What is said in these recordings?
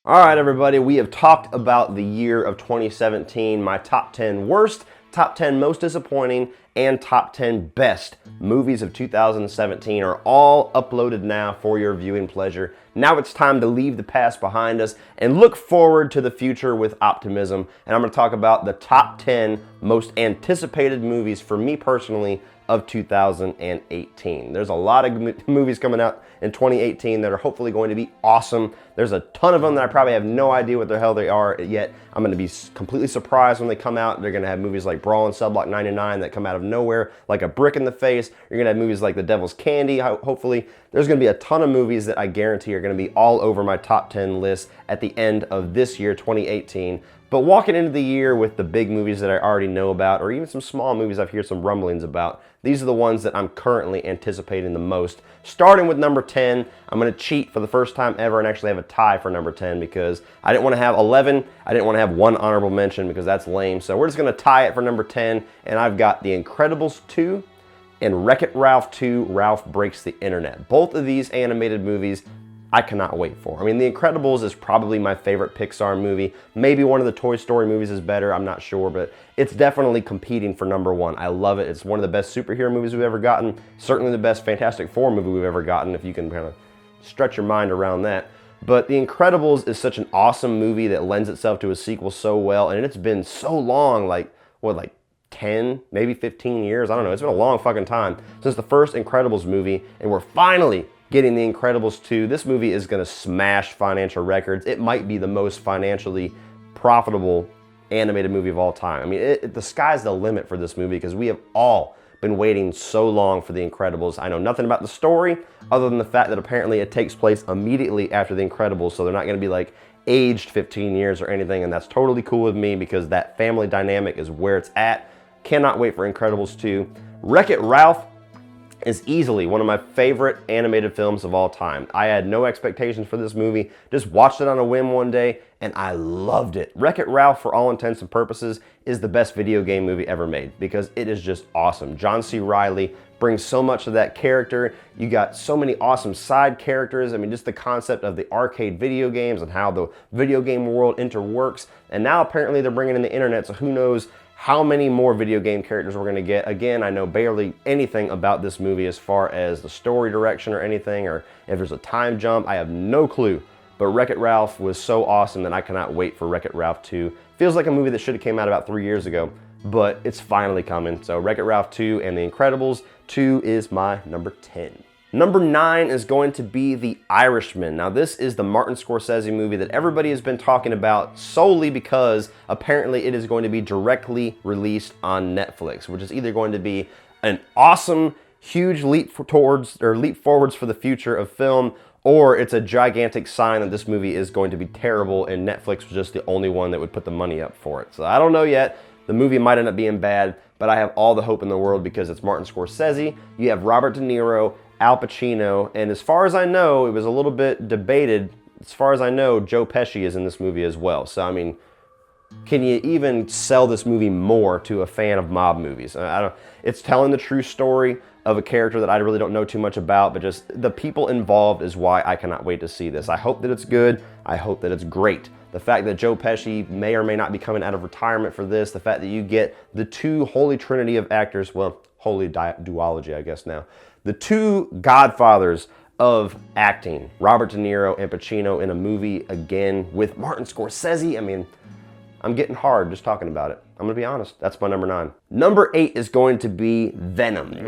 All right, everybody, we have talked about the year of 2017, my top 10 worst, top 10 most disappointing, and top 10 best movies of 2017 are all uploaded now for your viewing pleasure. Now it's time to leave the past behind us and look forward to the future with optimism. And I'm going to talk about the top 10 most anticipated movies for me personally of 2018. There's a lot of movies coming out in 2018 that are hopefully going to be awesome. There's a ton of them that I probably have no idea what the hell they are yet. I'm going to be completely surprised when they come out. They're going to have movies like Brawl and Cell Block 99 that come out of nowhere like a brick in the face. You're going to have movies like The Devil's Candy. Hopefully, there's going to be a ton of movies that I guarantee are going to be all over my top 10 list at the end of this year, 2018. But walking into the year with the big movies that I already know about, or even some small movies I've heard some rumblings about, these are the ones that I'm currently anticipating the most. Starting with number 10, I'm going to cheat for the first time ever and actually have a tie for number 10 because I didn't want to have 11. I didn't want to have one honorable mention because that's lame. So we're just going to tie it for number 10, and I've got The Incredibles 2 and Wreck-It Ralph 2, Ralph Breaks the Internet. Both of these animated movies I cannot wait for. I mean, The Incredibles is probably my favorite Pixar movie. Maybe one of the Toy Story movies is better, I'm not sure, but it's definitely competing for number one. I love it. It's one of the best superhero movies we've ever gotten. Certainly the best Fantastic Four movie we've ever gotten, if you can kind of stretch your mind around that. But The Incredibles is such an awesome movie that lends itself to a sequel so well, and it's been so long, like 10, maybe 15 years? I don't know. It's been a long fucking time since the first Incredibles movie, and we're finally getting The Incredibles 2. This movie is going to smash financial records. It might be the most financially profitable animated movie of all time. I mean, the sky's the limit for this movie because we have all been waiting so long for The Incredibles. I know nothing about the story other than the fact that apparently it takes place immediately after The Incredibles, so they're not going to be like aged 15 years or anything, and that's totally cool with me because that family dynamic is where it's at. Cannot wait for Incredibles 2. Wreck-It Ralph is easily one of my favorite animated films of all time. I had no expectations for this movie, just watched it on a whim one day, and I loved it. Wreck-It Ralph, for all intents and purposes, is the best video game movie ever made because it is just awesome. John C. Reilly brings so much of that character. You got so many awesome side characters. I mean, just the concept of the arcade video games and how the video game world interworks. And now apparently they're bringing in the internet, so who knows how many more video game characters we're going to get. Again, I know barely anything about this movie as far as the story direction or anything, or if there's a time jump. I have no clue. But Wreck-It Ralph was so awesome that I cannot wait for Wreck-It Ralph 2. Feels like a movie that should have came out about 3 years ago, but it's finally coming. So Wreck-It Ralph 2 and The Incredibles 2 is my number 10. Number 9 is going to be The Irishman. Now, this is the Martin Scorsese movie that everybody has been talking about solely because apparently it is going to be directly released on Netflix, which is either going to be an awesome, huge leap forwards for the future of film, or it's a gigantic sign that this movie is going to be terrible and Netflix was just the only one that would put the money up for it. So I don't know yet. The movie might end up being bad, but I have all the hope in the world because it's Martin Scorsese. You have Robert De Niro, Al Pacino, and as far as I know, it was a little bit debated. As far as I know, Joe Pesci is in this movie as well. So, I mean, can you even sell this movie more to a fan of mob movies? It's telling the true story of a character that I really don't know too much about, but just the people involved is why I cannot wait to see this. I hope that it's good. I hope that it's great. The fact that Joe Pesci may or may not be coming out of retirement for this, the fact that you get the two holy trinity of actors, well, holy duology, I guess now, the two godfathers of acting, Robert De Niro and Pacino in a movie again with Martin Scorsese. I mean, I'm getting hard just talking about it. I'm gonna be honest, that's my number 9. Number 8 is going to be Venom.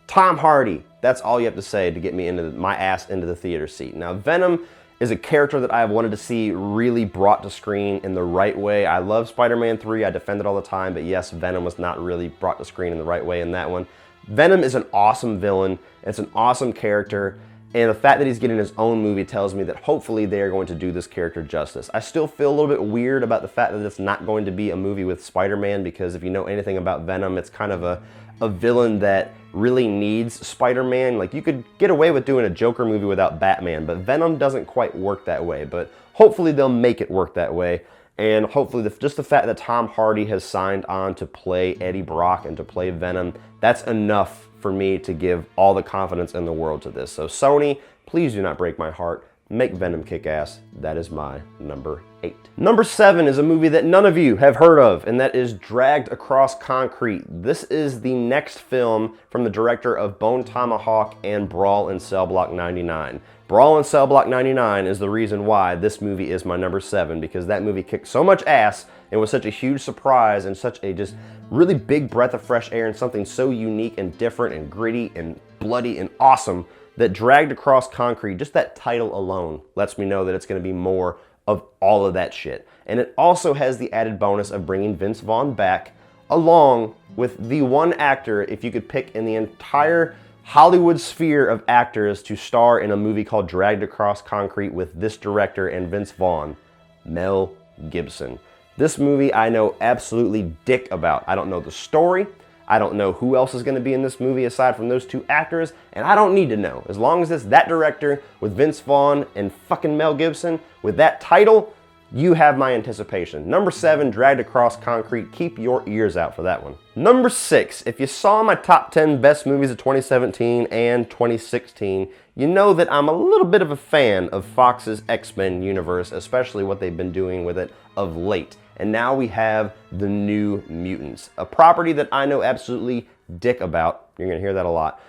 Tom Hardy, that's all you have to say to get me my ass into the theater seat. Now, Venom is a character that I have wanted to see really brought to screen in the right way. I love Spider-Man 3, I defend it all the time, but yes, Venom was not really brought to screen in the right way in that one. Venom is an awesome villain, it's an awesome character, and the fact that he's getting his own movie tells me that hopefully they are going to do this character justice. I still feel a little bit weird about the fact that it's not going to be a movie with Spider-Man because if you know anything about Venom, it's kind of a villain that really needs Spider-Man. Like, you could get away with doing a Joker movie without Batman, but Venom doesn't quite work that way. But hopefully they'll make it work that way. And hopefully just the fact that Tom Hardy has signed on to play Eddie Brock and to play Venom, that's enough for me to give all the confidence in the world to this. So Sony, please do not break my heart. make Venom kick ass. That is my number 8. Number 7 is a movie that none of you have heard of, and that is Dragged Across Concrete. This is the next film from the director of Bone Tomahawk and Brawl in Cell Block 99. Brawl in Cell Block 99 is the reason why this movie is my number 7, because that movie kicked so much ass and was such a huge surprise and such a just really big breath of fresh air and something so unique and different and gritty and bloody and awesome that Dragged Across Concrete, just that title alone, lets me know that it's going to be more of all of that shit. And it also has the added bonus of bringing Vince Vaughn back, along with the one actor, if you could pick in the entire Hollywood sphere of actors to star in a movie called Dragged Across Concrete with this director and Vince Vaughn, Mel Gibson. This movie I know absolutely dick about. I don't know the story. I don't know who else is going to be in this movie aside from those two actors, and I don't need to know. As long as it's that director with Vince Vaughn and fucking Mel Gibson with that title, you have my anticipation. Number 7, Dragged Across Concrete. Keep your ears out for that one. Number 6, if you saw my top 10 best movies of 2017 and 2016, you know that I'm a little bit of a fan of Fox's X-Men universe, especially what they've been doing with it of late. And now we have the New Mutants, a property that I know absolutely dick about. You're gonna hear that a lot.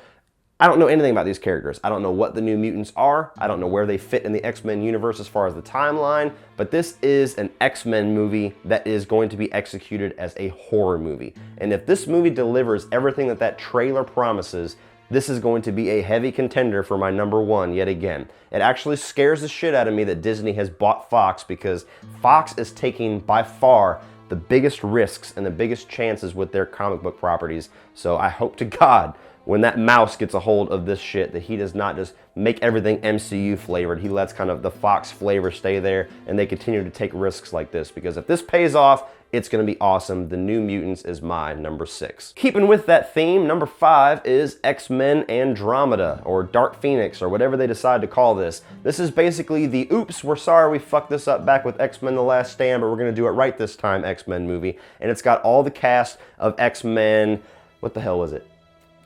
I don't know anything about these characters. I don't know what the New Mutants are. I don't know where they fit in the X-Men universe as far as the timeline, but this is an X-Men movie that is going to be executed as a horror movie. And if this movie delivers everything that that trailer promises, this is going to be a heavy contender for my number 1 yet again. It actually scares the shit out of me that Disney has bought Fox, because Fox is taking by far the biggest risks and the biggest chances with their comic book properties. So I hope to God when that mouse gets a hold of this shit that he does not just make everything MCU flavored. He lets kind of the Fox flavor stay there and they continue to take risks like this, because if this pays off, it's going to be awesome. The New Mutants is my number 6. Keeping with that theme, number 5 is X-Men Andromeda, or Dark Phoenix, or whatever they decide to call this. This is basically the oops, we're sorry we fucked this up back with X-Men The Last Stand, but we're going to do it right this time X-Men movie. And it's got all the cast of X-Men, what the hell was it?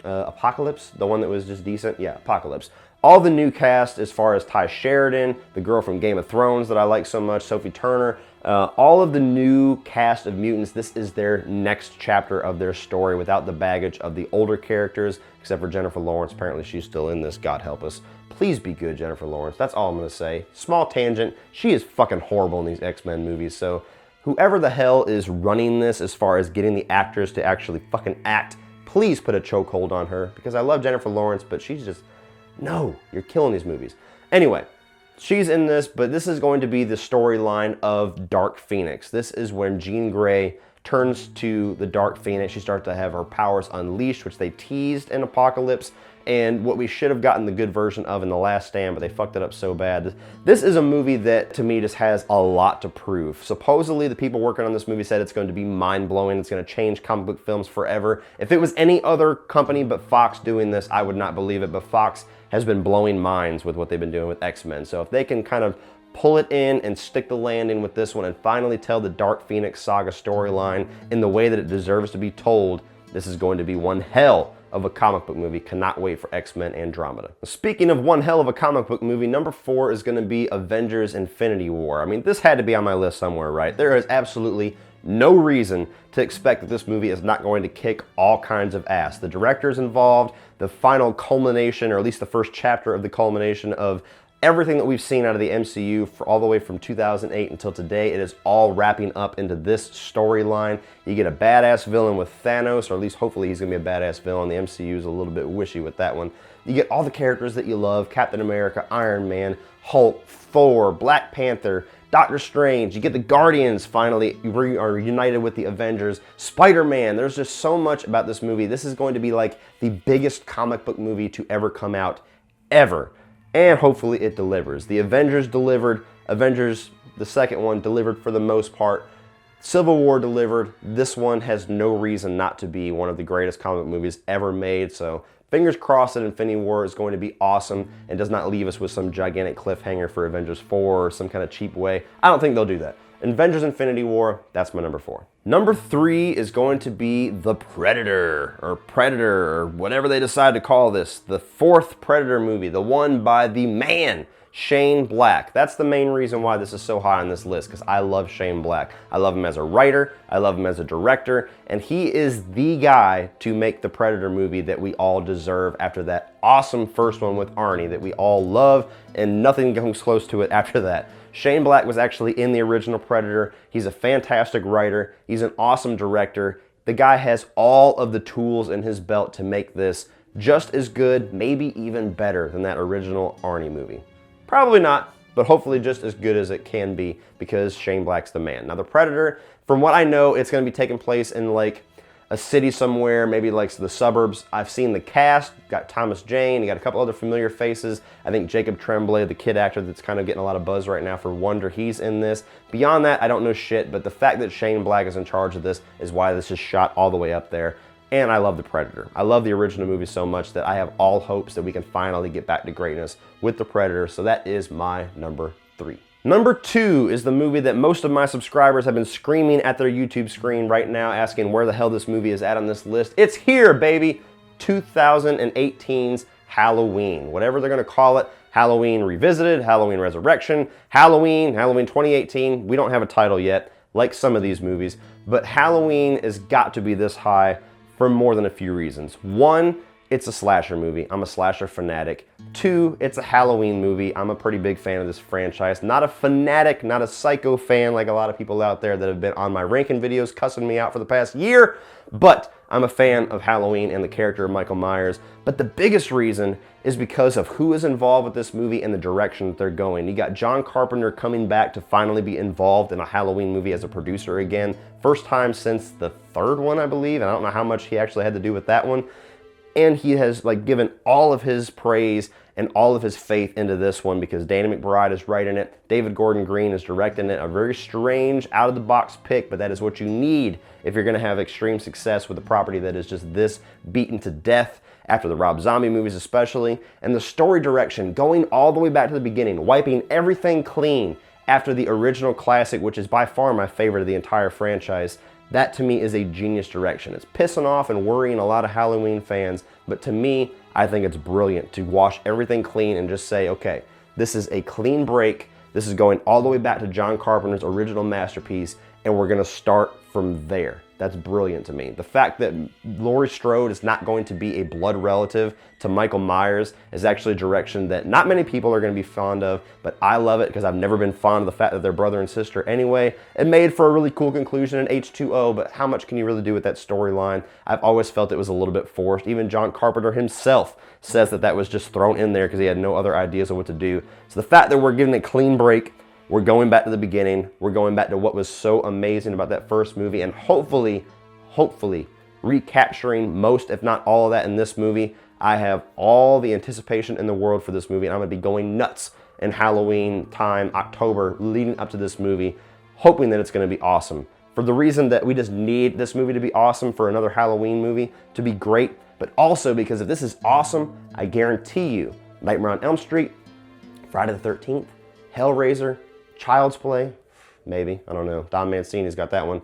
Apocalypse? The one that was just decent? Yeah, Apocalypse. All the new cast as far as Ty Sheridan, the girl from Game of Thrones that I like so much, Sophie Turner, all of the new cast of mutants. This is their next chapter of their story without the baggage of the older characters, except for Jennifer Lawrence. Apparently she's still in this, God help us. Please be good, Jennifer Lawrence. That's all I'm going to say. Small tangent. She is fucking horrible in these X-Men movies, so whoever the hell is running this as far as getting the actors to actually fucking act, please put a chokehold on her, because I love Jennifer Lawrence, but she's just, no, you're killing these movies. Anyway, she's in this, but this is going to be the storyline of Dark Phoenix. This is when Jean Grey turns to the Dark Phoenix. She starts to have her powers unleashed, which they teased in Apocalypse, and what we should have gotten the good version of in The Last Stand, but they fucked it up so bad. This is a movie that, to me, just has a lot to prove. Supposedly, the people working on this movie said it's going to be mind-blowing. It's going to change comic book films forever. If it was any other company but Fox doing this, I would not believe it, but Fox has been blowing minds with what they've been doing with X-Men. So if they can kind of pull it in and stick the landing with this one and finally tell the Dark Phoenix saga storyline in the way that it deserves to be told, this is going to be one hell of a comic book movie. Cannot wait for X-Men Andromeda. Speaking of one hell of a comic book movie, number 4 is going to be Avengers Infinity War. I mean, this had to be on my list somewhere, right? There is absolutely no reason to expect that this movie is not going to kick all kinds of ass. The director's involved, the final culmination, or at least the first chapter of the culmination of everything that we've seen out of the MCU for all the way from 2008 until today. It is all wrapping up into this storyline. You get a badass villain with Thanos, or at least hopefully he's gonna be a badass villain. The MCU is a little bit wishy with that one. You get all the characters that you love: Captain America, Iron Man, Hulk, Thor, Black Panther, Doctor Strange. You get the Guardians finally are united with the Avengers. Spider-Man. There's just so much about this movie. This is going to be like the biggest comic book movie to ever come out, ever. And hopefully it delivers. The Avengers delivered. Avengers, the second one, delivered for the most part. Civil War delivered. This one has no reason not to be one of the greatest comic book movies ever made. So fingers crossed that Infinity War is going to be awesome and does not leave us with some gigantic cliffhanger for Avengers 4 or some kind of cheap way. I don't think they'll do that. Avengers Infinity War, that's my number 4. Number 3 is going to be The Predator, or whatever they decide to call this. The 4th Predator movie, the one by the man Shane Black. That's the main reason why this is so high on this list, because I love Shane Black. I love him as a writer, I love him as a director, and he is the guy to make the Predator movie that we all deserve after that awesome first one with Arnie that we all love, and nothing comes close to it after that. Shane Black was actually in the original Predator. He's a fantastic writer. He's an awesome director. The guy has all of the tools in his belt to make this just as good, maybe even better than that original Arnie movie. Probably not, but hopefully just as good as it can be because Shane Black's the man. Now the Predator, from what I know, it's going to be taking place in like a city somewhere, maybe like the suburbs. I've seen the cast, got Thomas Jane, you got a couple other familiar faces. I think Jacob Tremblay, the kid actor that's kind of getting a lot of buzz right now for Wonder, he's in this. Beyond that, I don't know shit, but the fact that Shane Black is in charge of this is why this is shot all the way up there. And I love the Predator. I love the original movie so much that I have all hopes that we can finally get back to greatness with the Predator, so that is my number 3. Number 2 is the movie that most of my subscribers have been screaming at their YouTube screen right now, asking where the hell this movie is at on this list. It's here, baby! 2018's Halloween. Whatever they're gonna call it. Halloween Revisited, Halloween Resurrection, Halloween 2018. We don't have a title yet, like some of these movies, but Halloween has got to be this high for more than a few reasons. 1, it's a slasher movie. I'm a slasher fanatic. 2, it's a Halloween movie. I'm a pretty big fan of this franchise. Not a fanatic, not a psycho fan like a lot of people out there that have been on my ranking videos cussing me out for the past year, but I'm a fan of Halloween and the character of Michael Myers. But the biggest reason is because of who is involved with this movie and the direction that they're going. You got John Carpenter coming back to finally be involved in a Halloween movie as a producer again. First time since the 3rd one, I believe. I don't know how much he actually had to do with that one. And he has like given all of his praise and all of his faith into this one because Danny McBride is writing it. David Gordon Green is directing it. A very strange, out-of-the-box pick, but that is what you need if you're going to have extreme success with a property that is just this beaten to death after the Rob Zombie movies especially. And the story direction, going all the way back to the beginning, wiping everything clean after the original classic, which is by far my favorite of the entire franchise. That to me is a genius direction. It's pissing off and worrying a lot of Halloween fans, but to me, I think it's brilliant to wash everything clean and just say, okay, this is a clean break. This is going all the way back to John Carpenter's original masterpiece, and we're gonna start from there. That's brilliant to me. The fact that Laurie Strode is not going to be a blood relative to Michael Myers is actually a direction that not many people are going to be fond of, but I love it because I've never been fond of the fact that they're brother and sister anyway. It made for a really cool conclusion in H2O, but how much can you really do with that storyline? I've always felt it was a little bit forced. Even John Carpenter himself says that that was just thrown in there because he had no other ideas of what to do. So the fact that we're giving a clean break, we're going back to the beginning. We're going back to what was so amazing about that first movie, and hopefully recapturing most, if not all of that in this movie. I have all the anticipation in the world for this movie, and I'm gonna be going nuts in Halloween time, October, leading up to this movie, hoping that it's gonna be awesome. For the reason that we just need this movie to be awesome for another Halloween movie to be great, but also because if this is awesome, I guarantee you, Nightmare on Elm Street, Friday the 13th, Hellraiser, Child's Play, maybe, I don't know, Don Mancini's got that one.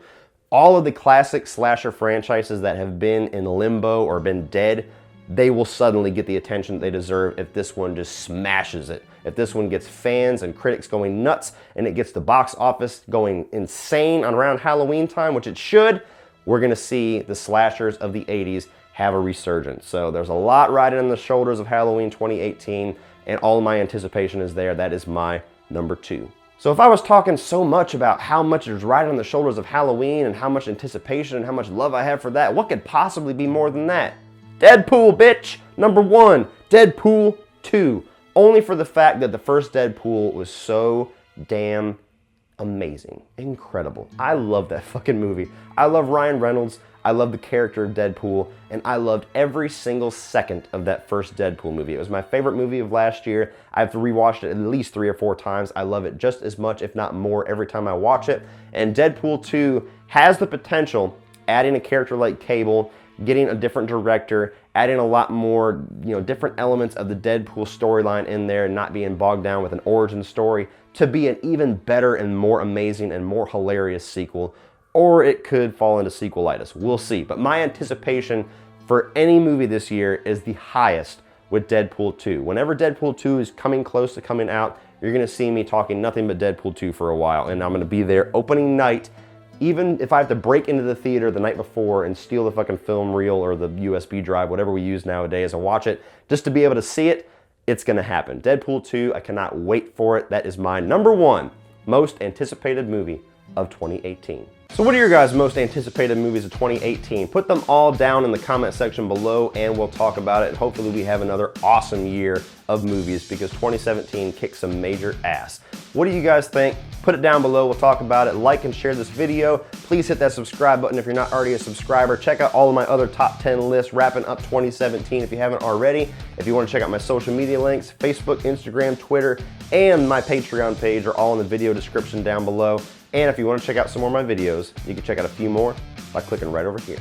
All of the classic slasher franchises that have been in limbo or been dead, they will suddenly get the attention that they deserve if this one just smashes it. If this one gets fans and critics going nuts and it gets the box office going insane around Halloween time, which it should, we're gonna see the slashers of the 80s have a resurgence. So there's a lot riding on the shoulders of Halloween 2018, and all of my anticipation is there. That is my number 2. So if I was talking so much about how much is riding on the shoulders of Halloween and how much anticipation and how much love I have for that, what could possibly be more than that? Deadpool, bitch! Number 1, Deadpool 2. Only for the fact that the first Deadpool was so damn amazing. Incredible. I love that fucking movie. I love Ryan Reynolds. I love the character of Deadpool, and I loved every single second of that first Deadpool movie. It was my favorite movie of last year. I've rewatched it at least 3 or 4 times. I love it just as much, if not more, every time I watch it. And Deadpool 2 has the potential, adding a character like Cable, getting a different director, adding a lot more, different elements of the Deadpool storyline in there, not being bogged down with an origin story, to be an even better and more amazing and more hilarious sequel. Or it could fall into sequelitis. We'll see. But my anticipation for any movie this year is the highest with Deadpool 2. Whenever Deadpool 2 is coming close to coming out, you're gonna see me talking nothing but Deadpool 2 for a while, and I'm gonna be there opening night, even if I have to break into the theater the night before and steal the fucking film reel or the USB drive, whatever we use nowadays, and watch it, just to be able to see it. It's gonna happen. Deadpool 2, I cannot wait for it. That is my #1 most anticipated movie of 2018. So what are your guys' most anticipated movies of 2018? Put them all down in the comment section below and we'll talk about it. And hopefully we have another awesome year of movies because 2017 kicked some major ass. What do you guys think? Put it down below, we'll talk about it. Like and share this video. Please hit that subscribe button if you're not already a subscriber. Check out all of my other top 10 lists wrapping up 2017 if you haven't already. If you want to check out my social media links, Facebook, Instagram, Twitter, and my Patreon page are all in the video description down below. And if you want to check out some more of my videos, you can check out a few more by clicking right over here.